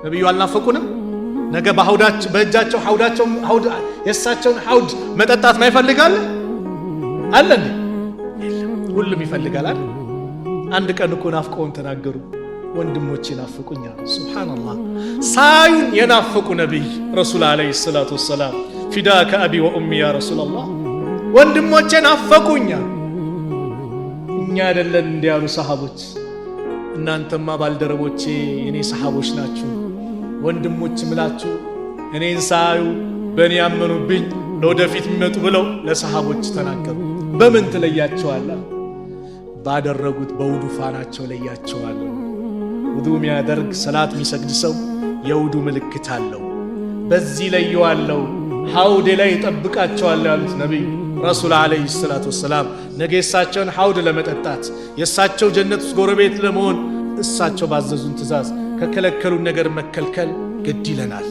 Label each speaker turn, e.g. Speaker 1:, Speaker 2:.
Speaker 1: ነብዩ አልናፈቁንም? ነገ በእጃቸው ሐውድ የሳቸውን ሐውድ መጠጣት ማይፈልጋል አለ እንዴ? ሁሉም ይፈልጋል አይደል? አንድ ቀን እኮ ናፍቀውን ተናገሩ። ወንድሞቼ ናፈቁኛ። ሱብሃንአላህ ሳዩን የናፈቁ ነብይ ረሱል አለይሂ ሰላቱ ወሰላም ፊዳከ አቢ ወኡሚ ያ ረሱላላህ ወንድሞቼ ናፈቁኛ። እኛ አይደለን እንዲያሉ ሰሃቦች። እናንተማ ባልደረቦቼ የኔ ሰሃቦች ናችሁ። ወንድሞች ምላችሁ እኔን ሳዩ በእኔ ያመኑብኝ ለወደፊት የሚመጡ ብለው ለሰሃቦች ተናገሩ። በምን ትለያቸዋለህ? ባደረጉት በውዱ ፋናቸው ለያቸዋለሁ። ውዱ የሚያደርግ ሰላት የሚሰግድ ሰው የውዱ ምልክት አለው። በዚህ ለየዋለው ሐውድ ላይ ይጠብቃቸዋል ያሉት ነብይ ረሱል አለይሂ ሰላቱ ወሰላም ነገ የሳቸውን ሐውድ ለመጠጣት የሳቸው ጀነት ውስጥ ጎረቤት ለመሆን እሳቸው ባዘዙን ትእዛዝ ከከለከሉን ነገር መከልከል ግድ ይለናል።